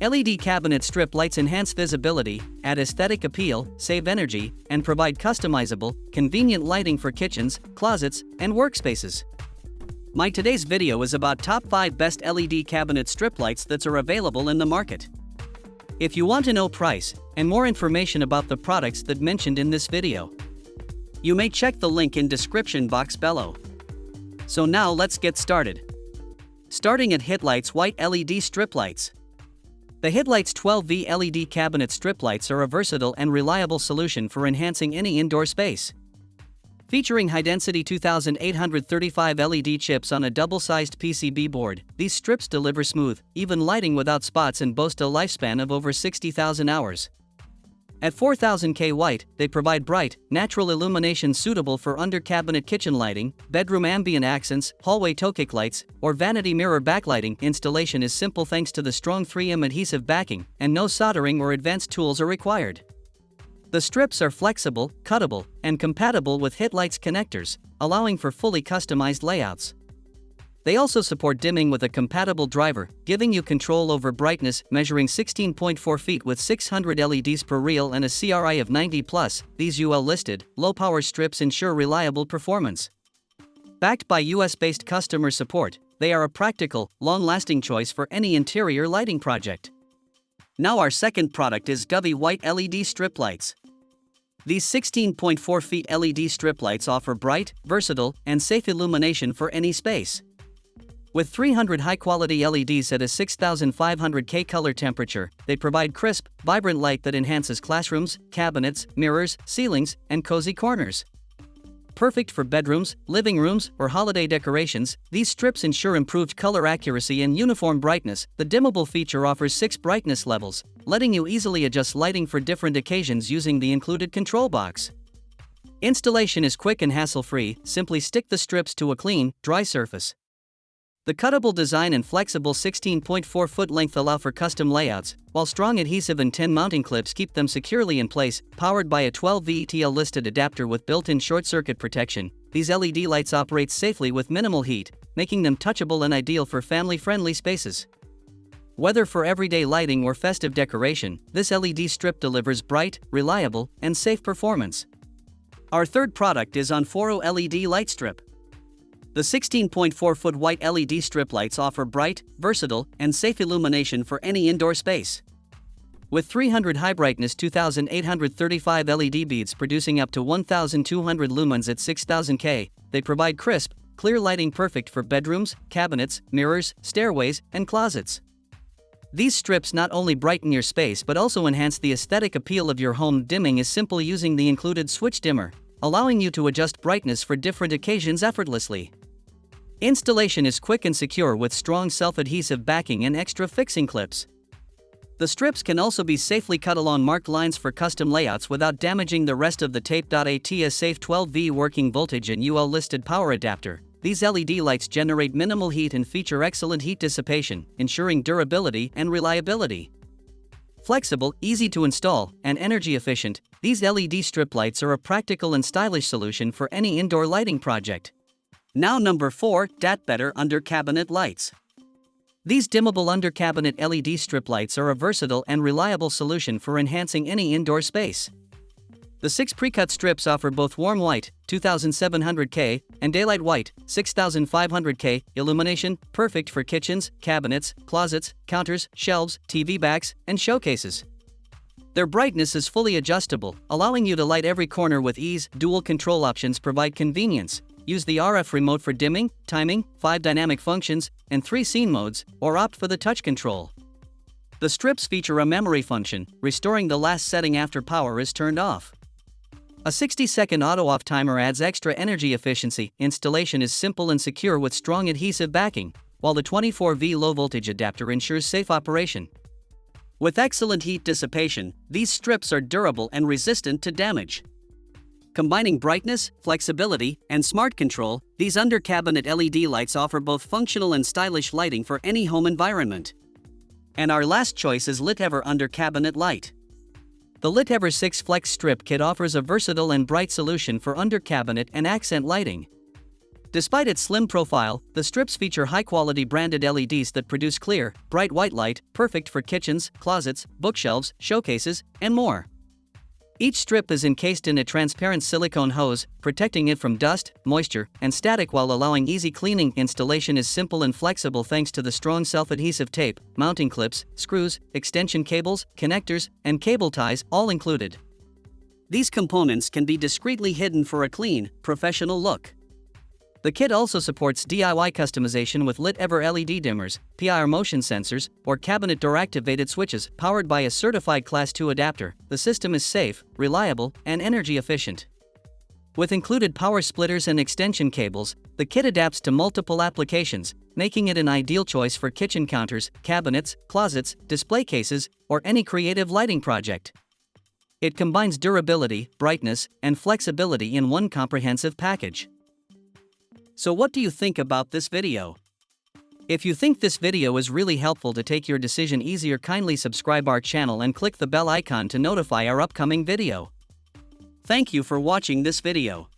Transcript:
LED cabinet strip lights enhance visibility, add aesthetic appeal, save energy, and provide customizable, convenient lighting for kitchens, closets, and workspaces. My today's video is about top 5 best LED cabinet strip lights that are available in the market. If you want to know price and more information about the products that mentioned in this video, you may check the link in description box below. So now let's get started. Starting at HitLights White LED Strip Lights. The HitLights 12V LED cabinet strip lights are a versatile and reliable solution for enhancing any indoor space. Featuring high-density 2835 LED chips on a double-sized PCB board, these strips deliver smooth, even lighting without spots and boast a lifespan of over 60,000 hours. At 4000K white, they provide bright, natural illumination suitable for under-cabinet kitchen lighting, bedroom ambient accents, hallway toe-kick lights, or vanity mirror backlighting. Installation is simple thanks to the strong 3M adhesive backing, and no soldering or advanced tools are required. The strips are flexible, cuttable, and compatible with HitLights connectors, allowing for fully customized layouts. They also support dimming with a compatible driver, giving you control over brightness, measuring 16.4 feet with 600 LEDs per reel and a CRI of 90+. These UL-listed, low-power strips ensure reliable performance. Backed by US-based customer support, they are a practical, long-lasting choice for any interior lighting project. Now our second product is Govee White LED Strip Lights. These 16.4 feet LED strip lights offer bright, versatile, and safe illumination for any space. With 300 high-quality LEDs at a 6500K color temperature, they provide crisp, vibrant light that enhances classrooms, cabinets, mirrors, ceilings, and cozy corners. Perfect for bedrooms, living rooms, or holiday decorations, these strips ensure improved color accuracy and uniform brightness. The dimmable feature offers 6 brightness levels, letting you easily adjust lighting for different occasions using the included control box. Installation is quick and hassle-free. Simply stick the strips to a clean, dry surface. The cuttable design and flexible 16.4-foot length allow for custom layouts, while strong adhesive and 10 mounting clips keep them securely in place. Powered by a 12V HitLights adapter with built-in short-circuit protection, these LED lights operate safely with minimal heat, making them touchable and ideal for family-friendly spaces. Whether for everyday lighting or festive decoration, this LED strip delivers bright, reliable, and safe performance. Our third product is Onforu LED Light Strip. The 16.4-foot white LED strip lights offer bright, versatile, and safe illumination for any indoor space. With 300 high-brightness 2835 LED beads producing up to 1200 lumens at 6000K, they provide crisp, clear lighting perfect for bedrooms, cabinets, mirrors, stairways, and closets. These strips not only brighten your space but also enhance the aesthetic appeal of your home. Dimming is simple using the included switch dimmer, allowing you to adjust brightness for different occasions effortlessly. Installation is quick and secure with strong self-adhesive backing and extra fixing clips. The strips can also be safely cut along marked lines for custom layouts without damaging the rest of the tape. A safe 12V working voltage and UL-listed power adapter. These LED lights generate minimal heat and feature excellent heat dissipation, ensuring durability and reliability. Flexible, easy to install, and energy efficient, these LED strip lights are a practical and stylish solution for any indoor lighting project. Now number 4, Datbetter Under Cabinet Lights. These dimmable under-cabinet LED strip lights are a versatile and reliable solution for enhancing any indoor space. The 6 pre-cut strips offer both warm white, 2700K, and daylight white, 6500K, illumination, perfect for kitchens, cabinets, closets, counters, shelves, TV backs, and showcases. Their brightness is fully adjustable, allowing you to light every corner with ease. Dual control options provide convenience. Use the RF remote for dimming, timing, 5 dynamic functions, and 3 scene modes, or opt for the touch control. The strips feature a memory function, restoring the last setting after power is turned off. A 60-second auto-off timer adds extra energy efficiency. Installation is simple and secure with strong adhesive backing, while the 24V low-voltage adapter ensures safe operation. With excellent heat dissipation, these strips are durable and resistant to damage. Combining brightness, flexibility, and smart control, these under-cabinet LED lights offer both functional and stylish lighting for any home environment. And our last choice is Litever Under-Cabinet Light. The Litever 6 Flex Strip Kit offers a versatile and bright solution for under-cabinet and accent lighting. Despite its slim profile, the strips feature high-quality branded LEDs that produce clear, bright white light, perfect for kitchens, closets, bookshelves, showcases, and more. Each strip is encased in a transparent silicone hose, protecting it from dust, moisture, and static while allowing easy cleaning. Installation is simple and flexible thanks to the strong self-adhesive tape, mounting clips, screws, extension cables, connectors, and cable ties all included. These components can be discreetly hidden for a clean, professional look. The kit also supports DIY customization with Litever LED dimmers, PIR motion sensors, or cabinet door activated switches powered by a certified Class 2 adapter. The system is safe, reliable, and energy efficient. With included power splitters and extension cables, the kit adapts to multiple applications, making it an ideal choice for kitchen counters, cabinets, closets, display cases, or any creative lighting project. It combines durability, brightness, and flexibility in one comprehensive package. So what do you think about this video? If you think this video is really helpful to take your decision easier, kindly subscribe our channel and click the bell icon to notify our upcoming video. Thank you for watching this video.